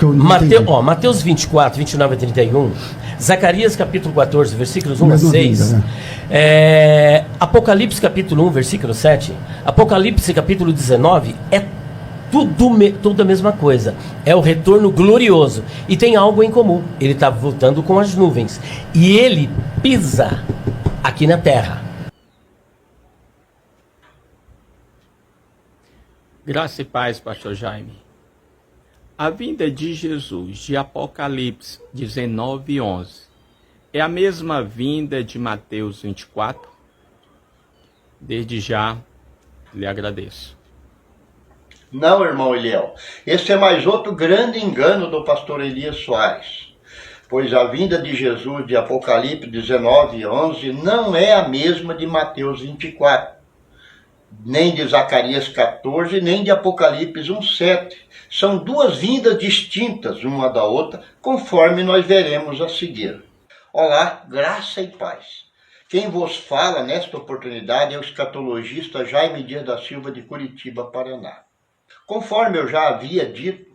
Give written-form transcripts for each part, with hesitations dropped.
que eu não entendi. Mateus 24, 29 a 31, Zacarias capítulo 14, versículos 1 a Mesma 6, vinda, Apocalipse capítulo 1, versículo 7, Apocalipse capítulo 19, é tudo a mesma coisa. É o retorno glorioso. E tem algo em comum. Ele está voltando com as nuvens. E ele pisa aqui na terra. Graça e paz, pastor Jaime. A vinda de Jesus de Apocalipse 19:11 é a mesma vinda de Mateus 24? Desde já lhe agradeço. Não, irmão Eliel. Esse é mais outro grande engano do pastor Elias Soares. Pois a vinda de Jesus de Apocalipse 19:11 não é a mesma de Mateus 24, nem de Zacarias 14, nem de Apocalipse 1:7. São duas vindas distintas uma da outra, conforme nós veremos a seguir. Olá, graça e paz. Quem vos fala nesta oportunidade é o escatologista Jaime Dias da Silva de Curitiba, Paraná. Conforme eu já havia dito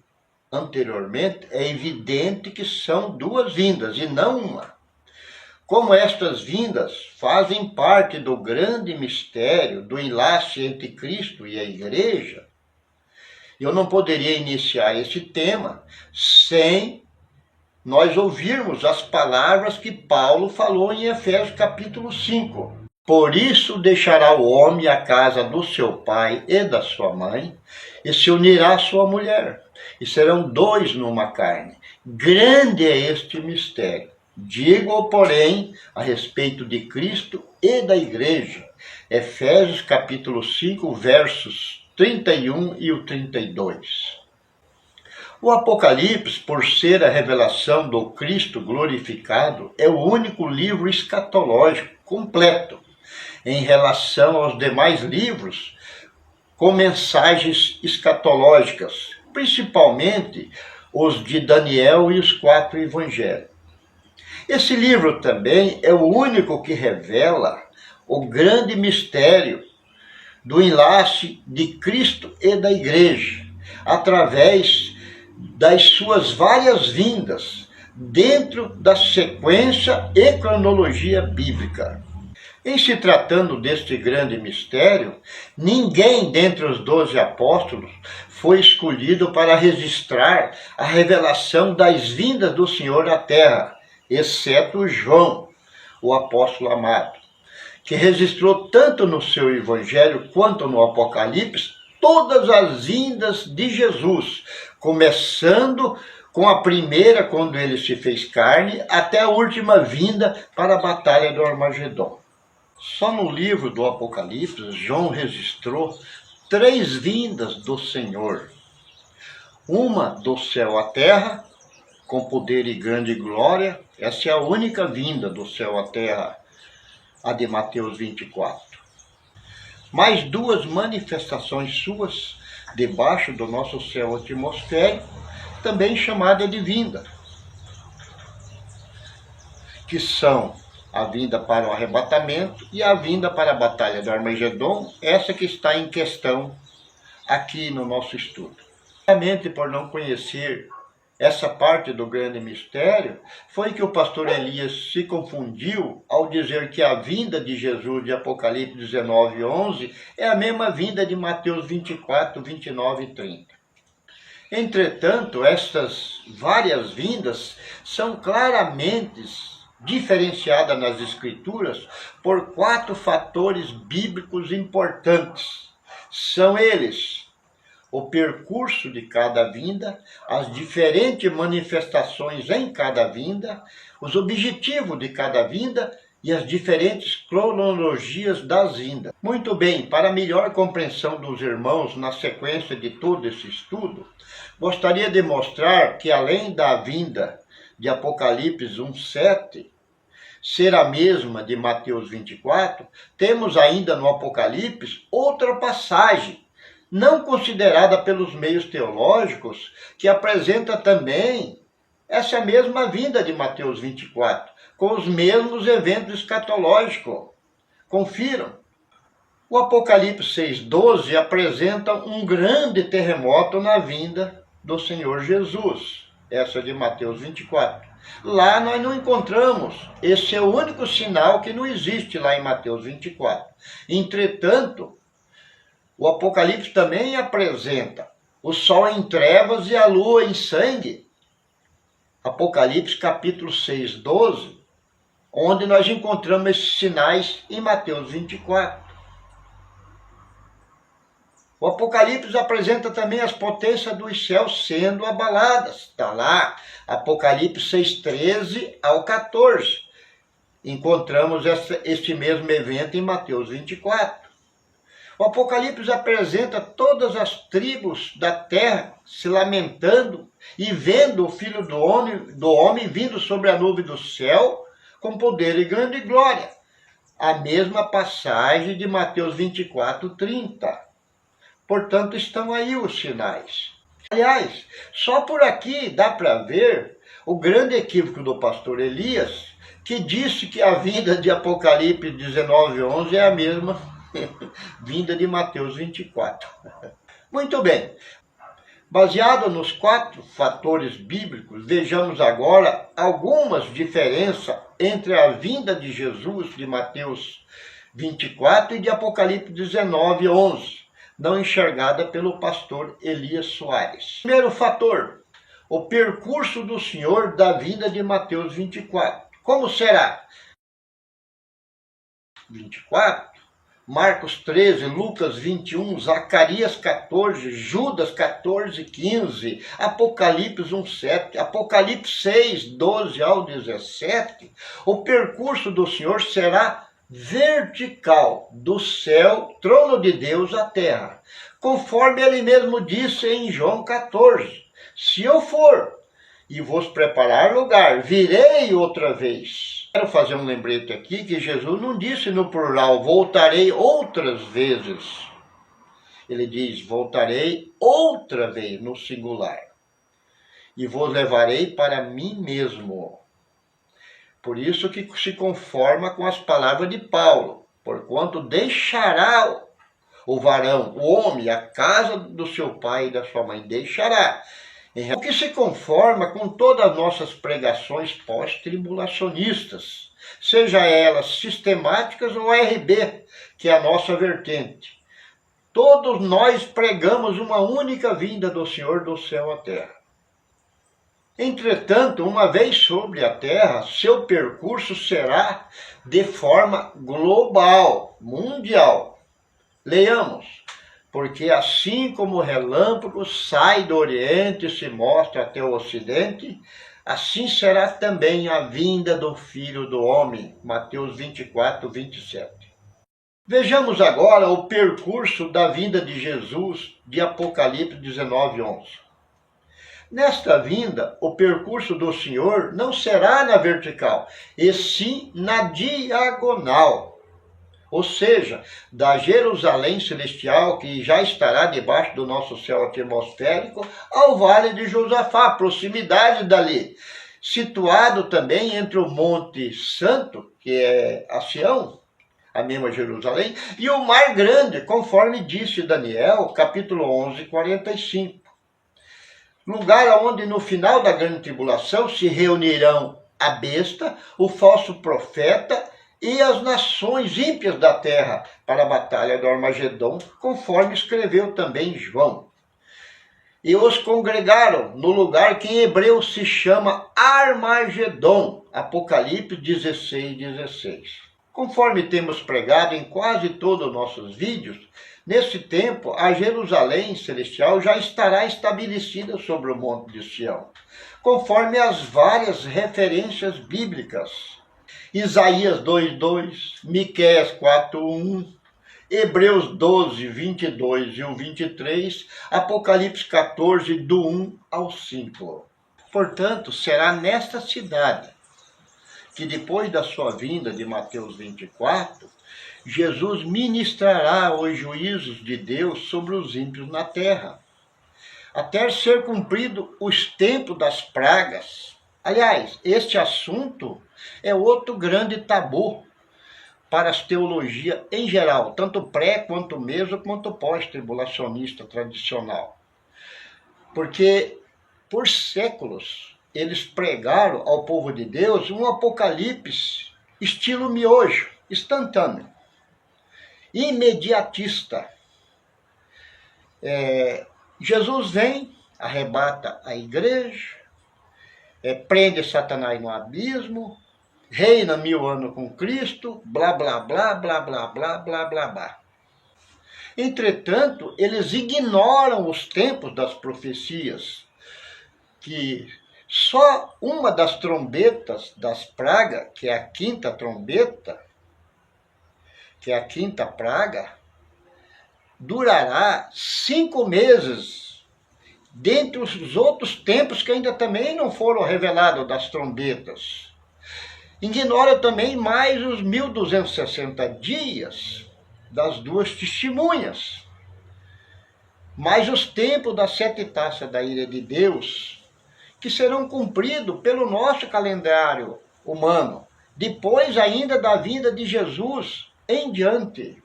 anteriormente, é evidente que são duas vindas e não uma. Como estas vindas fazem parte do grande mistério do enlace entre Cristo e a Igreja, eu não poderia iniciar esse tema sem nós ouvirmos as palavras que Paulo falou em Efésios capítulo 5. Por isso deixará o homem a casa do seu pai e da sua mãe, e se unirá à sua mulher, e serão dois numa carne. Grande é este mistério. Digo, porém, a respeito de Cristo e da Igreja. Efésios capítulo 5, versos 31 e o 32. O Apocalipse, por ser a revelação do Cristo glorificado, é o único livro escatológico completo em relação aos demais livros com mensagens escatológicas, principalmente os de Daniel e os 4 evangelhos. Esse livro também é o único que revela o grande mistério do enlace de Cristo e da Igreja, através das suas várias vindas, dentro da sequência e cronologia bíblica. Em se tratando deste grande mistério, ninguém dentre os 12 apóstolos foi escolhido para registrar a revelação das vindas do Senhor à terra, exceto João, o apóstolo amado, que registrou tanto no seu evangelho quanto no Apocalipse todas as vindas de Jesus, começando com a primeira, quando ele se fez carne, até a última vinda para a batalha do Armagedon. Só no livro do Apocalipse, João registrou 3 vindas do Senhor. Uma do céu à terra, com poder e grande glória. Essa é a única vinda do céu à terra, a de Mateus 24. Mais 2 manifestações suas, debaixo do nosso céu atmosférico, também chamada de vinda, que são a vinda para o arrebatamento e a vinda para a batalha do Armagedon, essa que está em questão aqui no nosso estudo. Realmente, por não conhecer essa parte do grande mistério, foi que o pastor Elias se confundiu ao dizer que a vinda de Jesus de Apocalipse 19:11 é a mesma vinda de Mateus 24, 29 e 30. Entretanto, estas várias vindas são claramente diferenciada nas Escrituras por 4 fatores bíblicos importantes. São eles: o percurso de cada vinda, as diferentes manifestações em cada vinda, os objetivos de cada vinda e as diferentes cronologias das vindas. Muito bem, para melhor compreensão dos irmãos na sequência de todo esse estudo, gostaria de mostrar que além da vinda de Apocalipse 1:7 ser a mesma de Mateus 24, temos ainda no Apocalipse outra passagem, não considerada pelos meios teológicos, que apresenta também essa mesma vinda de Mateus 24, com os mesmos eventos escatológicos. Confiram. O Apocalipse 6:12 apresenta um grande terremoto na vinda do Senhor Jesus. essa de Mateus 24. Lá nós não encontramos, esse é o único sinal que não existe lá em Mateus 24. Entretanto, o Apocalipse também apresenta o sol em trevas e a lua em sangue. Apocalipse capítulo 6, 12, onde nós encontramos esses sinais em Mateus 24. O Apocalipse apresenta também as potências dos céus sendo abaladas. Está lá, Apocalipse 6, 13 ao 14. Encontramos este mesmo evento em Mateus 24. O Apocalipse apresenta todas as tribos da terra se lamentando e vendo o Filho do homem vindo sobre a nuvem do céu com poder e grande glória. A mesma passagem de Mateus 24, 30. Portanto, estão aí os sinais. Aliás, só por aqui dá para ver o grande equívoco do pastor Elias, que disse que a vinda de Apocalipse 19, 11 é a mesma vinda de Mateus 24. Muito bem. Baseado nos 4 fatores bíblicos, vejamos agora algumas diferenças entre a vinda de Jesus de Mateus 24 e de Apocalipse 19, 11. Não enxergada pelo pastor Elias Soares. Primeiro fator, o percurso do Senhor da vinda de Mateus 24. Como será? 24, Marcos 13, Lucas 21, Zacarias 14, Judas 14, 15, Apocalipse 1, 7, Apocalipse 6, 12 ao 17. O percurso do Senhor será vertical, do céu, trono de Deus, à terra. Conforme ele mesmo disse em João 14, se eu for e vos preparar lugar, virei outra vez. Quero fazer um lembrete aqui que Jesus não disse no plural, voltarei outras vezes. Ele diz, voltarei outra vez, no singular. E vos levarei para mim mesmo. Por isso que se conforma com as palavras de Paulo. Porquanto deixará o varão, o homem, a casa do seu pai e da sua mãe, deixará. O que se conforma com todas as nossas pregações pós-tribulacionistas, seja elas sistemáticas ou RB, que é a nossa vertente. Todos nós pregamos uma única vinda do Senhor do céu à terra. Entretanto, uma vez sobre a terra, seu percurso será de forma global, mundial. Leiamos. Porque assim como o relâmpago sai do Oriente e se mostra até o Ocidente, assim será também a vinda do Filho do Homem. Mateus 24, 27. Vejamos agora o percurso da vinda de Jesus de Apocalipse 19, 11. Nesta vinda, o percurso do Senhor não será na vertical, e sim na diagonal. Ou seja, da Jerusalém celestial, que já estará debaixo do nosso céu atmosférico, ao Vale de Josafá, proximidade dali, situado também entre o Monte Santo, que é a Sião, a mesma Jerusalém, e o Mar Grande, conforme disse Daniel, capítulo 11, 45. Lugar onde no final da grande tribulação se reunirão a besta, o falso profeta e as nações ímpias da terra para a batalha do Armagedon, conforme escreveu também João. E os congregaram no lugar que em hebreu se chama Armagedon, Apocalipse 16, 16. Conforme temos pregado em quase todos os nossos vídeos, nesse tempo a Jerusalém celestial já estará estabelecida sobre o Monte de Sião, conforme as várias referências bíblicas. Isaías 2:2, Miqueias 4:1, Hebreus 12, 22 e o 23, Apocalipse 14, do 1 ao 5. Portanto, será nesta cidade que depois da sua vinda de Mateus 24, Jesus ministrará os juízos de Deus sobre os ímpios na terra, até ser cumprido os tempos das pragas. Aliás, este assunto é outro grande tabu para as teologias em geral, tanto pré, quanto mesmo, quanto pós-tribulacionista tradicional. Porque Por séculos, eles pregaram ao povo de Deus um apocalipse estilo miojo, instantâneo, imediatista. Jesus vem, arrebata a igreja, prende Satanás no abismo, reina 1000 anos com Cristo, blá, blá, blá, blá, blá, blá, blá, blá, blá. Entretanto, eles ignoram os tempos das profecias, que só uma das trombetas das pragas, que é a quinta trombeta, que é a quinta praga, durará 5 meses, dentre os outros tempos que ainda também não foram revelados das trombetas. Ignora também mais os 1260 dias das 2 testemunhas, mais os tempos das 7 taças da ira de Deus, que serão cumpridos pelo nosso calendário humano, depois ainda da vinda de Jesus em diante.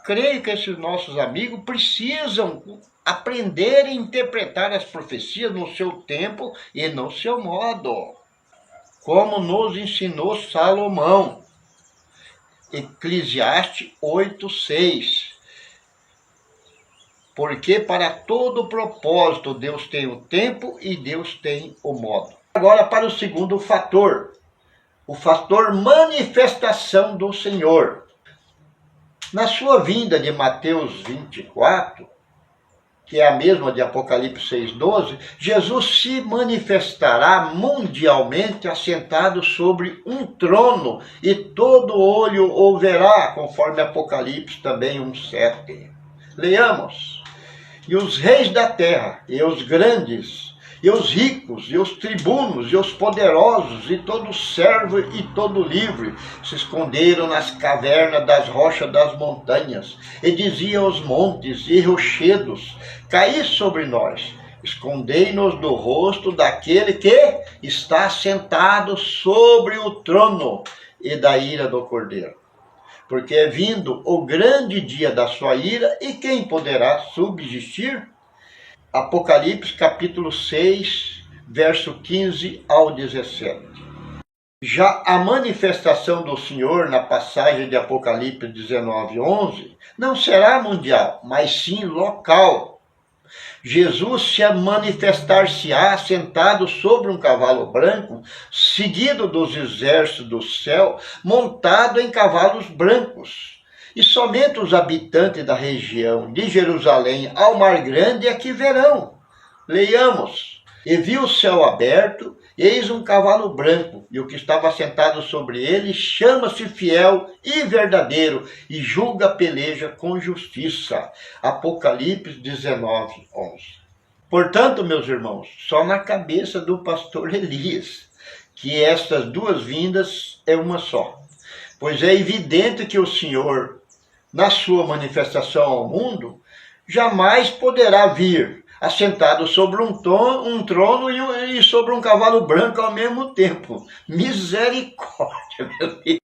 Creio que esses nossos amigos precisam aprender a interpretar as profecias no seu tempo e no seu modo, como nos ensinou Salomão. Eclesiastes 8:6. Porque para todo propósito Deus tem o tempo e Deus tem o modo. Agora para o segundo fator, o fator manifestação do Senhor. Na sua vinda de Mateus 24, que é a mesma de Apocalipse 6:12, Jesus se manifestará mundialmente assentado sobre um trono e todo olho o verá, conforme Apocalipse também 1:7. Leamos. E os reis da terra, e os grandes, e os ricos, e os tribunos, e os poderosos, e todo servo e todo livre, se esconderam nas cavernas das rochas das montanhas, e diziam aos montes e rochedos: caí sobre nós, escondei-nos do rosto daquele que está sentado sobre o trono e da ira do Cordeiro. Porque é vindo o grande dia da sua ira, e quem poderá subsistir? Apocalipse capítulo 6, verso 15 ao 17. Já a manifestação do Senhor na passagem de Apocalipse 19:11 não será mundial, mas sim local. Jesus se manifestar-se-á sentado sobre um cavalo branco, seguido dos exércitos do céu, montado em cavalos brancos. E somente os habitantes da região de Jerusalém ao Mar Grande é que verão. Leiamos. E viu o céu aberto, eis um cavalo branco, e o que estava sentado sobre ele chama-se Fiel e Verdadeiro, e julga a peleja com justiça. Apocalipse 19:11. Portanto, meus irmãos, só na cabeça do pastor Elias, que estas 2 vindas é uma só. Pois é evidente que o Senhor, na sua manifestação ao mundo, jamais poderá vir assentado sobre um trono e sobre um cavalo branco ao mesmo tempo. Misericórdia, meu Deus.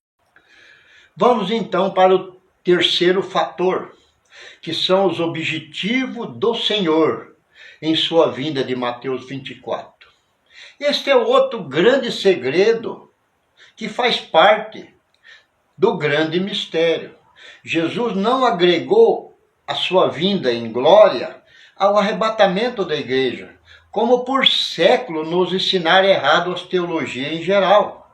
Vamos então para o terceiro fator, que são os objetivos do Senhor em sua vinda de Mateus 24. Este é outro grande segredo que faz parte do grande mistério. Jesus não agregou a sua vinda em glória ao arrebatamento da igreja, como por século nos ensinaram errado as teologias em geral.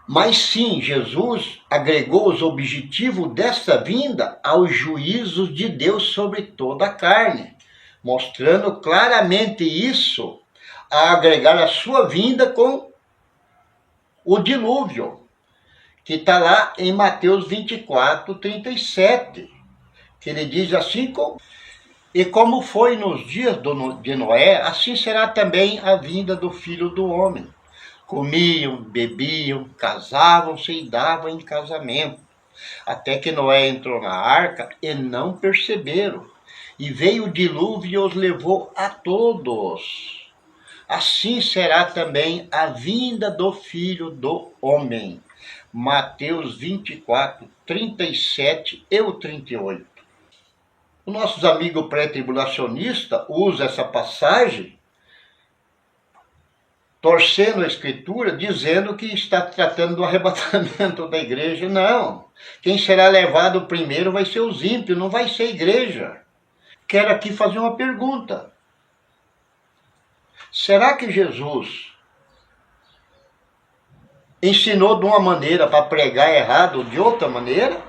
Mas sim, Jesus agregou os objetivos dessa vinda aos juízos de Deus sobre toda a carne, mostrando claramente isso a agregar a sua vinda com o dilúvio, que está lá em Mateus 24:37, que ele diz assim: e como foi nos dias de Noé, assim será também a vinda do Filho do Homem. Comiam, bebiam, casavam-se e davam em casamento, até que Noé entrou na arca e não perceberam. E veio o dilúvio e os levou a todos. Assim será também a vinda do Filho do Homem. Mateus 24:37 e o 38. Os nossos amigos pré-tribulacionistas usam essa passagem torcendo a Escritura, dizendo que está tratando do arrebatamento da igreja. Não. Quem será levado primeiro vai ser os ímpios, não vai ser a igreja. Quero aqui fazer uma pergunta. Será que Jesus ensinou de uma maneira para pregar errado de outra maneira?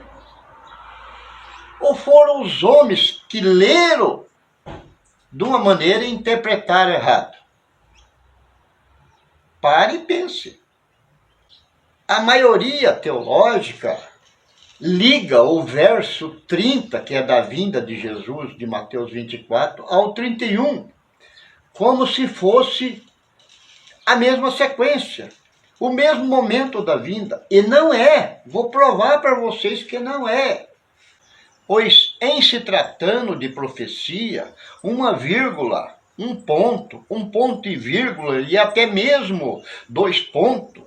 Ou foram os homens que leram de uma maneira e interpretaram errado? Pare e pense. A maioria teológica liga o verso 30, que é da vinda de Jesus, de Mateus 24, ao 31, como se fosse a mesma sequência, o mesmo momento da vinda. E não é. Vou provar para vocês que não é. Pois, em se tratando de profecia, uma vírgula, um ponto e vírgula, e até mesmo 2 pontos,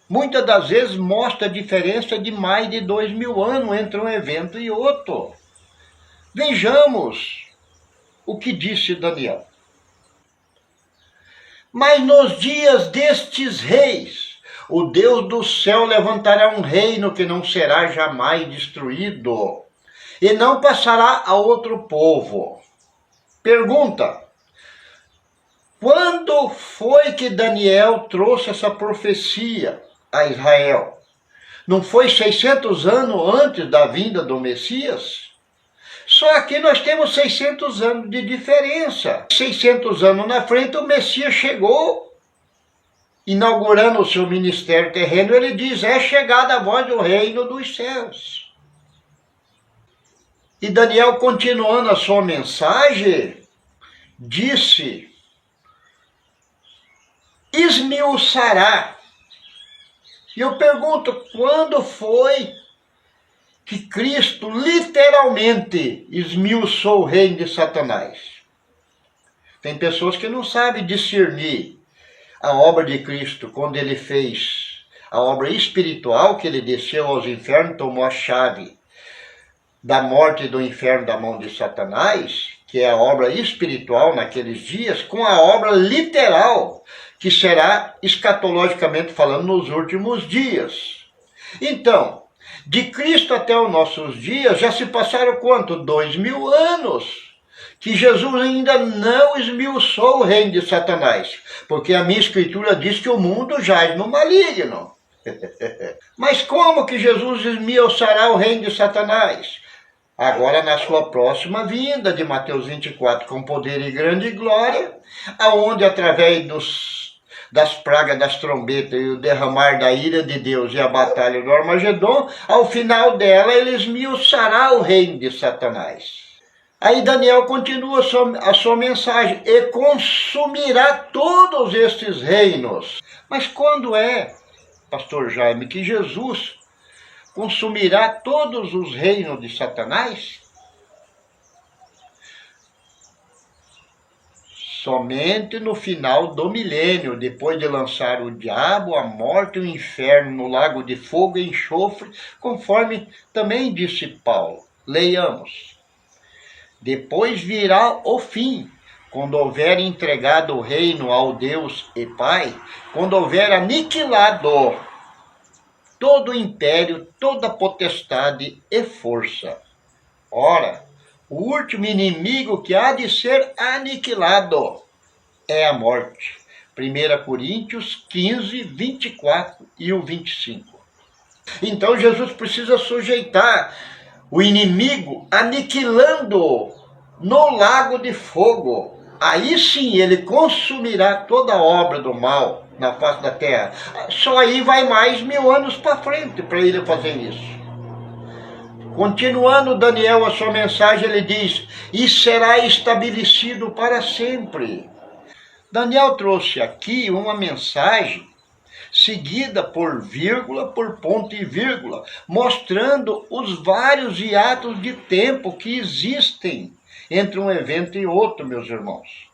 muitas das vezes mostra a diferença de mais de 2000 anos entre um evento e outro. Vejamos o que disse Daniel. Mas nos dias destes reis, o Deus do céu levantará um reino que não será jamais destruído, e não passará a outro povo. Pergunta: quando foi que Daniel trouxe essa profecia a Israel? Não foi 600 anos antes da vinda do Messias? Só que nós temos 600 anos de diferença. 600 anos na frente, o Messias chegou, inaugurando o seu ministério terreno. Ele diz: é chegada a voz do reino dos céus. E Daniel, continuando a sua mensagem, disse: esmiuçará. E eu pergunto, quando foi que Cristo literalmente esmiuçou o reino de Satanás? Tem pessoas que não sabem discernir a obra de Cristo quando ele fez a obra espiritual, que ele desceu aos infernos, tomou a chave da morte e do inferno da mão de Satanás, que é a obra espiritual naqueles dias, com a obra literal, que será escatologicamente falando nos últimos dias. Então, de Cristo até os nossos dias, já se passaram quanto? 2000 anos. Que Jesus ainda não esmiuçou o reino de Satanás. Porque a minha escritura diz que o mundo jaz no maligno. Mas como que Jesus esmiuçará o reino de Satanás? Agora na sua próxima vinda, de Mateus 24, com poder e grande glória, aonde através das pragas das trombetas e o derramar da ira de Deus e a batalha do Armagedon, ao final dela ele esmiuçará o reino de Satanás. Aí Daniel continua a sua mensagem: e consumirá todos estes reinos. Mas quando é, pastor Jaime, que Jesus consumirá todos os reinos de Satanás? Somente no final do milênio, depois de lançar o diabo, a morte e o inferno no lago de fogo e enxofre, conforme também disse Paulo. Leiamos. Depois virá o fim, quando houver entregado o reino ao Deus e Pai, quando houver aniquilado todo o império, toda potestade e força. Ora, o último inimigo que há de ser aniquilado é a morte. 1 Coríntios 15, 24 e o 25. Então Jesus precisa sujeitar o inimigo aniquilando no lago de fogo. Aí sim ele consumirá toda a obra do mal na face da terra. Só aí vai mais 1000 anos para frente para ele fazer isso. Continuando Daniel a sua mensagem, ele diz: e será estabelecido para sempre. Daniel trouxe aqui uma mensagem seguida por vírgula, por ponto e vírgula, mostrando os vários hiatos de tempo que existem entre um evento e outro, meus irmãos.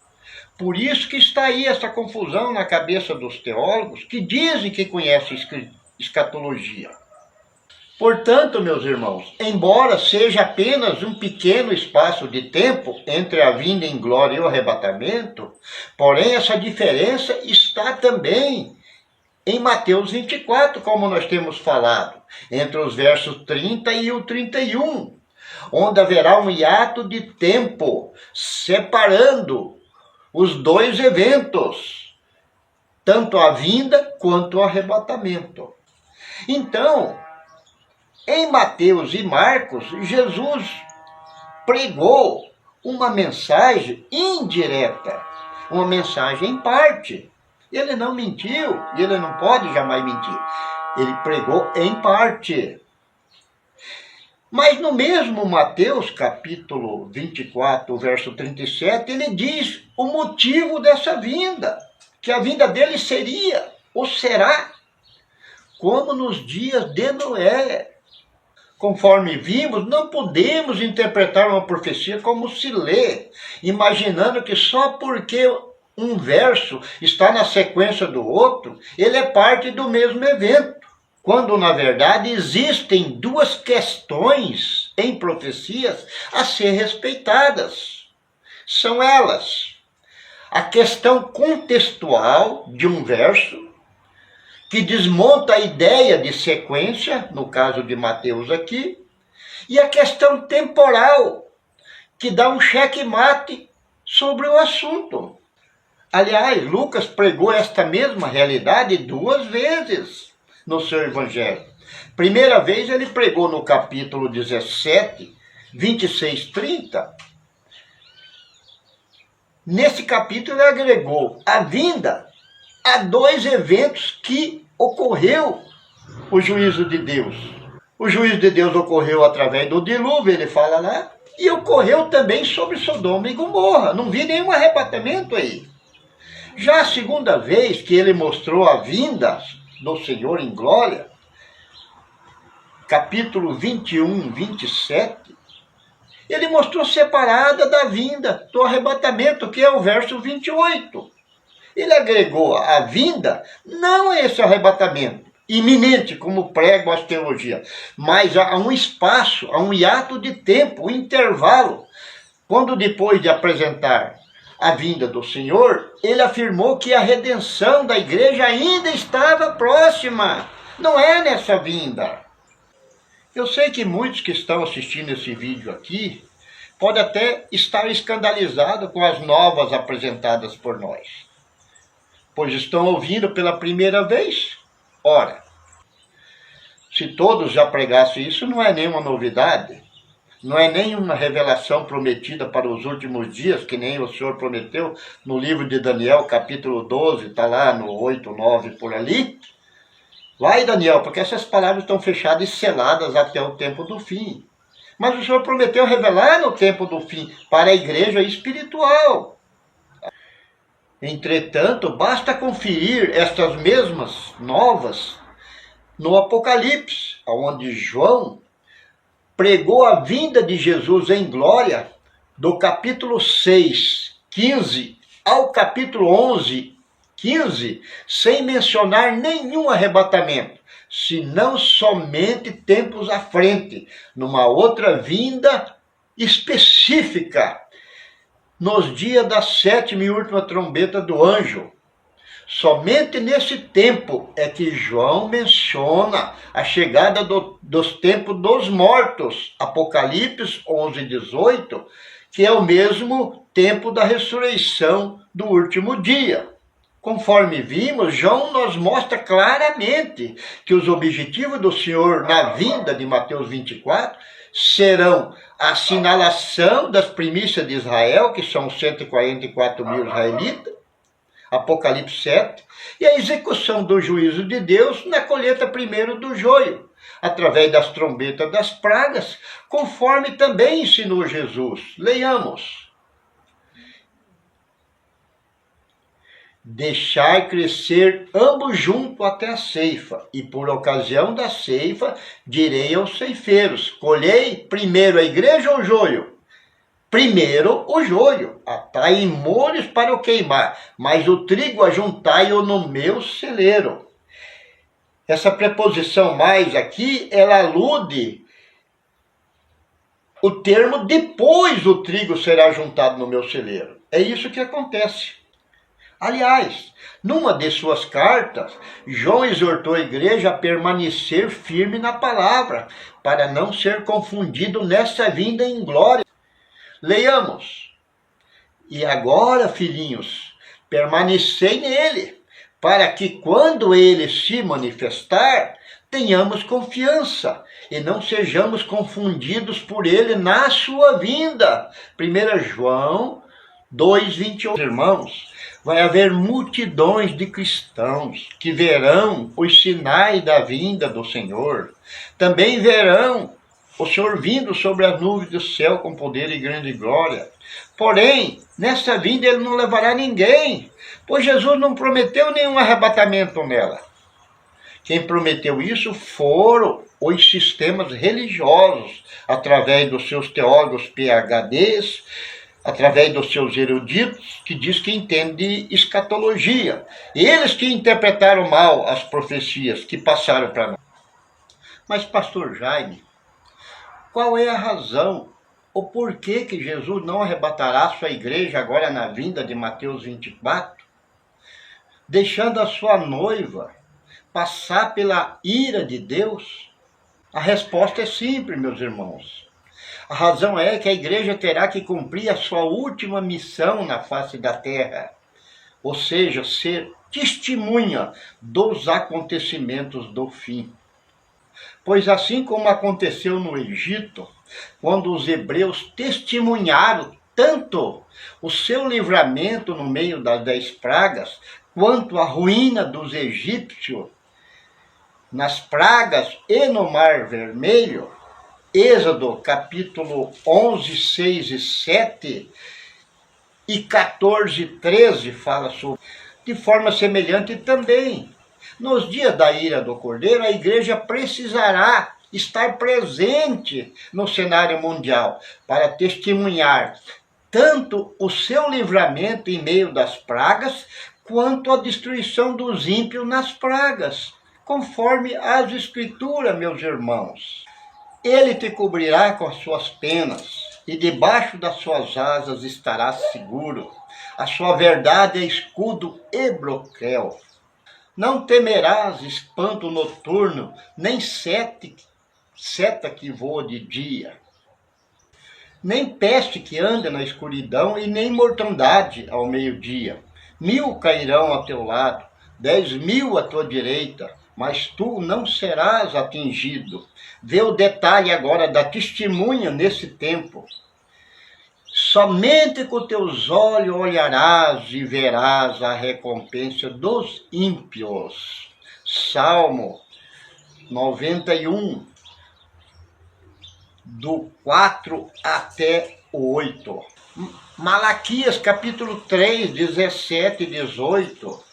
Por isso que está aí essa confusão na cabeça dos teólogos que dizem que conhecem escatologia. Portanto, meus irmãos, embora seja apenas um pequeno espaço de tempo entre a vinda em glória e o arrebatamento, porém essa diferença está também em Mateus 24, como nós temos falado, entre os versos 30 e o 31, onde haverá um hiato de tempo separando os dois eventos, tanto a vinda quanto o arrebatamento. Então, em Mateus e Marcos, Jesus pregou uma mensagem indireta, uma mensagem em parte. Ele não mentiu, e ele não pode jamais mentir. Ele pregou em parte. Mas no mesmo Mateus, capítulo 24, verso 37, ele diz o motivo dessa vinda, que a vinda dele seria, ou será, como nos dias de Noé. Conforme vimos, não podemos interpretar uma profecia como se lê, imaginando que só porque um verso está na sequência do outro, ele é parte do mesmo evento, quando na verdade existem duas questões em profecias a ser respeitadas. São elas: a questão contextual de um verso, que desmonta a ideia de sequência, no caso de Mateus aqui, e a questão temporal, que dá um checkmate sobre o assunto. Aliás, Lucas pregou esta mesma realidade 2 vezes no seu evangelho. Primeira vez ele pregou no capítulo 17, 26, 30. Nesse capítulo ele agregou a vinda a 2 eventos que ocorreu o juízo de Deus. O juízo de Deus ocorreu através do dilúvio, ele fala lá, e ocorreu também sobre Sodoma e Gomorra. Não vi nenhum arrebatamento aí. Já a segunda vez que ele mostrou a vinda do Senhor em glória, capítulo 21, 27, ele mostrou separada da vinda do arrebatamento, que é o verso 28. Ele agregou a vinda, não a esse arrebatamento iminente, como pregam as teologias, mas a um espaço, a um hiato de tempo, um intervalo, quando depois de apresentar a vinda do Senhor, ele afirmou que a redenção da igreja ainda estava próxima, não é nessa vinda. Eu sei que muitos que estão assistindo esse vídeo aqui podem até estar escandalizados com as novas apresentadas por nós, pois estão ouvindo pela primeira vez. Ora, se todos já pregassem isso, não é nenhuma novidade, não é nenhuma revelação prometida para os últimos dias, que nem o Senhor prometeu no livro de Daniel, capítulo 12, está lá no 8, 9, por ali. Vai, Daniel, porque essas palavras estão fechadas e seladas até o tempo do fim. Mas o Senhor prometeu revelar no tempo do fim para a igreja espiritual. Entretanto, basta conferir estas mesmas novas no Apocalipse, onde João pregou a vinda de Jesus em glória, do capítulo 6, 15, ao capítulo 11, 15, sem mencionar nenhum arrebatamento, senão somente tempos à frente, numa outra vinda específica, nos dias da 7ª e última trombeta do anjo. Somente nesse tempo é que João menciona a chegada dos tempos dos mortos, Apocalipse 11, 18, que é o mesmo tempo da ressurreição do último dia. Conforme vimos, João nos mostra claramente que os objetivos do Senhor na vinda de Mateus 24 serão a assinalação das primícias de Israel, que são 144 mil israelitas, Apocalipse 7, e a execução do juízo de Deus na colheita primeiro do joio, através das trombetas das pragas, conforme também ensinou Jesus. Leiamos. Deixai crescer ambos junto até a ceifa, e por ocasião da ceifa direi aos ceifeiros: colhei primeiro a igreja ou o joio? Primeiro o joio, atai em molhos para o queimar, mas o trigo ajuntai-o no meu celeiro. Essa preposição mais aqui, ela alude o termo depois o trigo será juntado no meu celeiro. É isso que acontece. Aliás, numa de suas cartas, João exortou a igreja a permanecer firme na palavra, para não ser confundido nessa vinda em glória. Leiamos. E agora, filhinhos, permanecei nele, para que quando ele se manifestar, tenhamos confiança e não sejamos confundidos por ele na sua vinda. 1 João 2:28. Irmãos, vai haver multidões de cristãos que verão os sinais da vinda do Senhor. Também verão o Senhor vindo sobre as nuvens do céu com poder e grande glória. Porém, nessa vinda ele não levará ninguém, pois Jesus não prometeu nenhum arrebatamento nela. Quem prometeu isso foram os sistemas religiosos, através dos seus teólogos PhDs, através dos seus eruditos, que diz que entende escatologia. Eles que interpretaram mal as profecias que passaram para nós. Mas, pastor Jaime, qual é a razão, o porquê que Jesus não arrebatará sua igreja agora na vinda de Mateus 24, deixando a sua noiva passar pela ira de Deus? A resposta é simples, meus irmãos. A razão é que a igreja terá que cumprir a sua última missão na face da terra, ou seja, ser testemunha dos acontecimentos do fim. Pois assim como aconteceu no Egito, quando os hebreus testemunharam tanto o seu livramento no meio das 10 pragas, quanto a ruína dos egípcios nas pragas e no Mar Vermelho, Êxodo capítulo 11, 6 e 7 e 14, 13 fala sobre. De forma semelhante também, nos dias da ira do Cordeiro, a igreja precisará estar presente no cenário mundial para testemunhar tanto o seu livramento em meio das pragas, quanto a destruição dos ímpios nas pragas, conforme as Escrituras, meus irmãos. Ele te cobrirá com as suas penas, e debaixo das suas asas estarás seguro. A sua verdade é escudo e broquel. Não temerás espanto noturno, nem seta que voa de dia, nem peste que anda na escuridão, e nem mortandade ao meio-dia. 1000 cairão ao teu lado, 10.000 à tua direita, mas tu não serás atingido. Vê o detalhe agora da testemunha nesse tempo. Somente com teus olhos olharás e verás a recompensa dos ímpios. Salmo 91, do 4 até o 8. Malaquias capítulo 3, 17 e 18,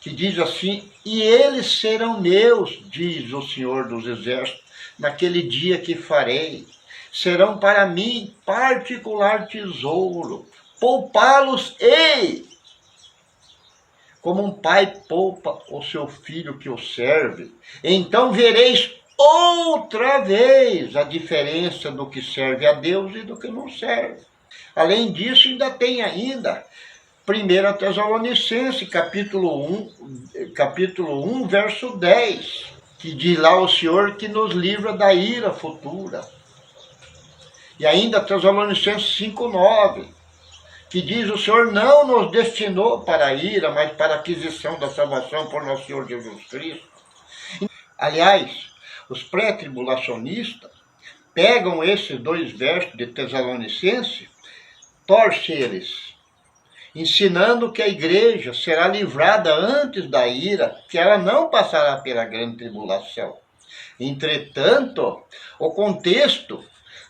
que diz assim: e eles serão meus, diz o Senhor dos Exércitos, naquele dia que farei. Serão para mim particular tesouro. Poupá-los-ei, como um pai poupa o seu filho que o serve. Então vereis outra vez a diferença do que serve a Deus e do que não serve. Além disso, ainda tem 1 Tessalonicenses, capítulo 1, verso 10, que diz lá o Senhor que nos livra da ira futura. E ainda Tessalonicenses 5:9, que diz: o Senhor não nos destinou para a ira, mas para a aquisição da salvação por nosso Senhor Jesus Cristo. Aliás, os pré-tribulacionistas pegam esses 2 versos de Tessalonicenses, torcem eles, ensinando que a igreja será livrada antes da ira, que ela não passará pela grande tribulação. Entretanto, o contexto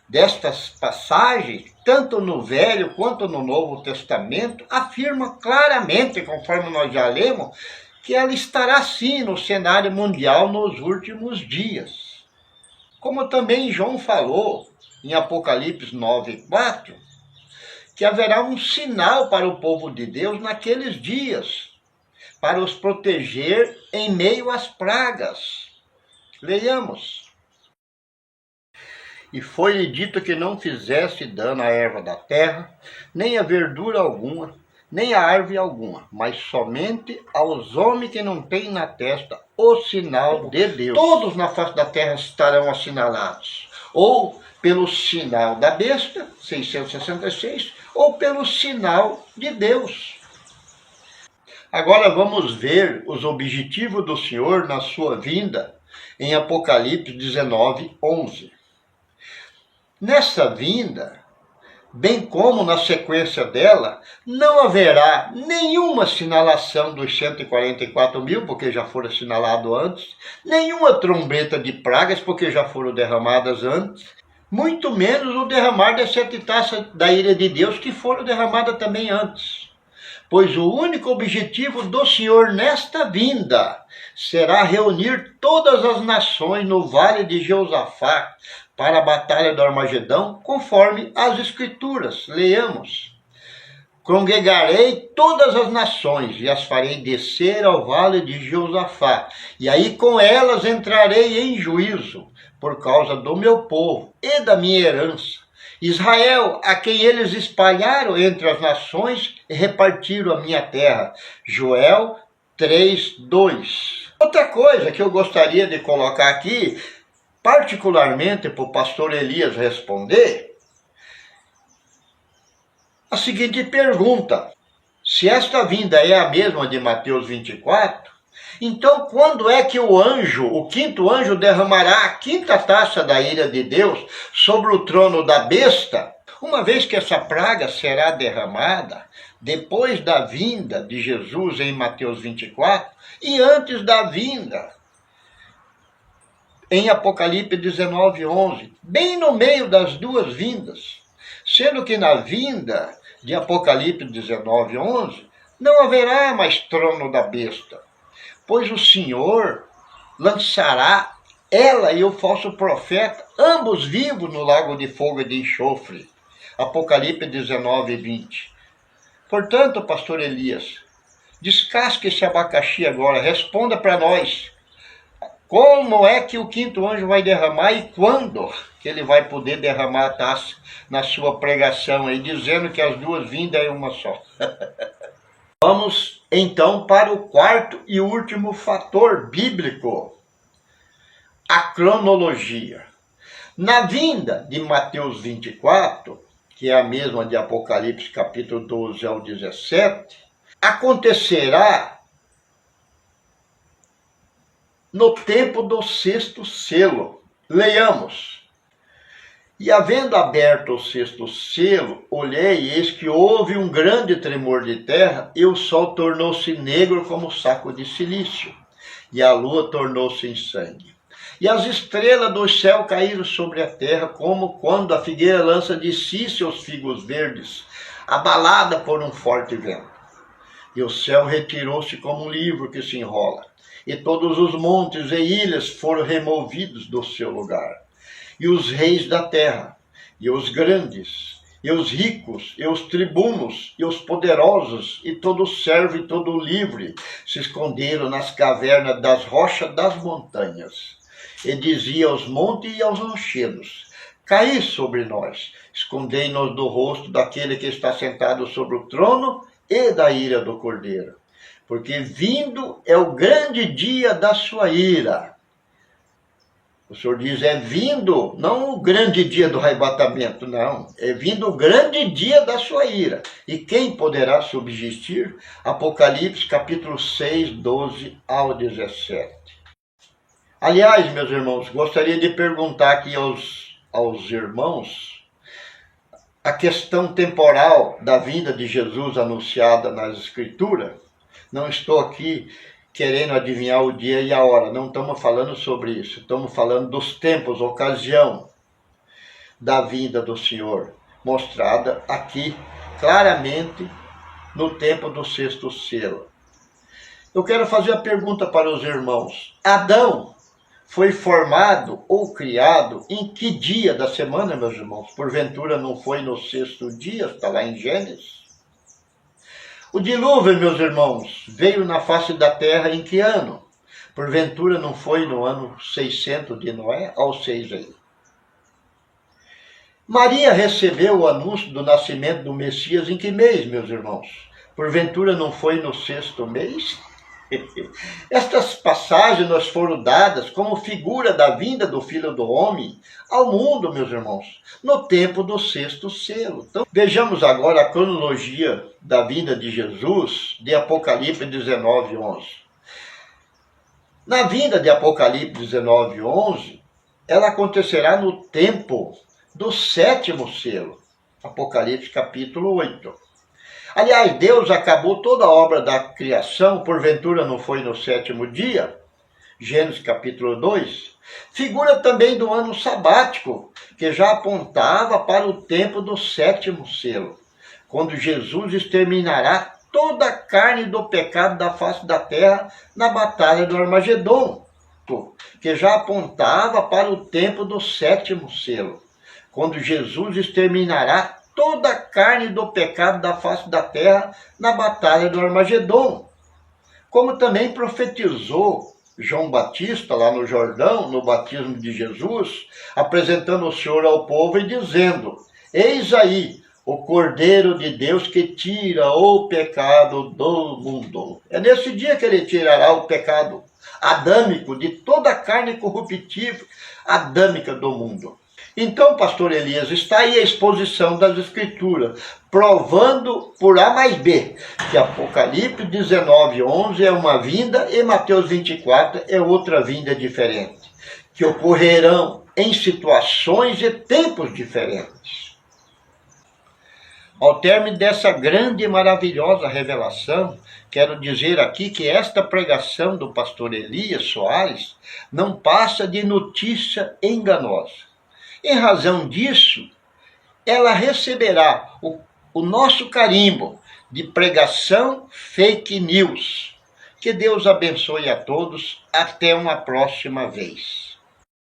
destas passagens, tanto no Velho quanto no Novo Testamento, afirma claramente, conforme nós já lemos, que ela estará sim no cenário mundial nos últimos dias. Como também João falou em Apocalipse 9:4, que haverá um sinal para o povo de Deus naqueles dias. para os proteger em meio às pragas. Leiamos. E foi-lhe dito que não fizesse dano à erva da terra, nem a verdura alguma, nem a árvore alguma, mas somente aos homens que não têm na testa o sinal de Deus. Todos na face da terra estarão assinalados, ou pelo sinal da besta, 666, ou pelo sinal de Deus. Agora vamos ver os objetivos do Senhor na sua vinda em Apocalipse 19, 11. Nessa vinda, bem como na sequência dela, não haverá nenhuma sinalação dos 144 mil, porque já foram assinalados antes, nenhuma trombeta de pragas, porque já foram derramadas antes, muito menos o derramar das 7 taças da ira de Deus, que foram derramadas também antes. Pois o único objetivo do Senhor nesta vinda será reunir todas as nações no vale de Jeosafá para a batalha do Armagedão, conforme as Escrituras. Leiamos. Congregarei todas as nações e as farei descer ao vale de Jeosafá, e aí com elas entrarei em juízo, por causa do meu povo e da minha herança, Israel, a quem eles espalharam entre as nações e repartiram a minha terra. Joel 3:2. Outra coisa que eu gostaria de colocar aqui, particularmente para o pastor Elias responder, a seguinte pergunta: se esta vinda é a mesma de Mateus 24, então quando é que o quinto anjo, derramará a 5ª taça da ira de Deus sobre o trono da besta, uma vez que essa praga será derramada depois da vinda de Jesus em Mateus 24 e antes da vinda em Apocalipse 19, 11, bem no meio das duas vindas, sendo que na vinda de Apocalipse 19, 11, não haverá mais trono da besta, pois o Senhor lançará ela e o falso profeta, ambos vivos no lago de fogo e de enxofre. Apocalipse 19, 20. Portanto, pastor Elias, descasque esse abacaxi agora, responda para nós. Como é que o quinto anjo vai derramar e quando que ele vai poder derramar a taça na sua pregação aí, dizendo que as duas vindas é uma só? Vamos então para o quarto e último fator bíblico, a cronologia. Na vinda de Mateus 24, que é a mesma de Apocalipse capítulo 12 ao 17, acontecerá no tempo do 6º selo. Leiamos. E havendo aberto o 6º selo, olhei, e eis que houve um grande tremor de terra, e o sol tornou-se negro como saco de cilício, e a lua tornou-se em sangue. E as estrelas do céu caíram sobre a terra, como quando a figueira lança de si seus figos verdes, abalada por um forte vento. E o céu retirou-se como um livro que se enrola, e todos os montes e ilhas foram removidos do seu lugar. E os reis da terra, e os grandes, e os ricos, e os tribunos, e os poderosos, e todo servo e todo livre, se esconderam nas cavernas das rochas das montanhas. E dizia aos montes e aos rochedos: caí sobre nós, escondei-nos do rosto daquele que está sentado sobre o trono e da ira do Cordeiro. Porque vindo é o grande dia da sua ira. O Senhor diz, é vindo, não o grande dia do arrebatamento, não. É vindo o grande dia da sua ira. E quem poderá subsistir? Apocalipse capítulo 6, 12 ao 17. Aliás, meus irmãos, gostaria de perguntar aqui aos irmãos a questão temporal da vinda de Jesus anunciada nas Escrituras. Não estou aqui querendo adivinhar o dia e a hora, não estamos falando sobre isso. Estamos falando dos tempos, ocasião da vinda do Senhor, mostrada aqui claramente no tempo do 6º selo. Eu quero fazer a pergunta para os irmãos. Adão foi formado ou criado em que dia da semana, meus irmãos? Porventura não foi no 6º dia, está lá em Gênesis? O dilúvio, meus irmãos, veio na face da terra em que ano? Porventura não foi no ano 600 de Noé? Ao 6 aí. Maria recebeu o anúncio do nascimento do Messias em que mês, meus irmãos? Porventura não foi no 6º mês? Estas passagens nos foram dadas como figura da vinda do Filho do Homem ao mundo, meus irmãos, no tempo do 6º selo. Então, vejamos agora a cronologia da vinda de Jesus de Apocalipse 19:11. Na vinda de Apocalipse 19:11, ela acontecerá no tempo do 7º selo. Apocalipse capítulo 8. Aliás, Deus acabou toda a obra da criação, porventura não foi no 7º dia? Gênesis capítulo 2. Figura também do ano sabático, que já apontava para o tempo do 7º selo, quando Jesus exterminará toda a carne do pecado da face da terra na batalha do Armagedon, que já apontava para o tempo do 7º selo, quando Jesus exterminará toda a carne do pecado da face da terra na batalha do Armagedon. Como também profetizou João Batista lá no Jordão, no batismo de Jesus, apresentando o Senhor ao povo e dizendo: eis aí o Cordeiro de Deus que tira o pecado do mundo. É nesse dia que ele tirará o pecado adâmico de toda a carne corruptível adâmica do mundo. Então, pastor Elias, está aí a exposição das Escrituras, provando por A mais B que Apocalipse 19:11 é uma vinda e Mateus 24 é outra vinda diferente, que ocorrerão em situações e tempos diferentes. Ao término dessa grande e maravilhosa revelação, quero dizer aqui que esta pregação do pastor Elias Soares não passa de notícia enganosa. Em razão disso, ela receberá o nosso carimbo de pregação fake news. Que Deus abençoe a todos. Até uma próxima vez.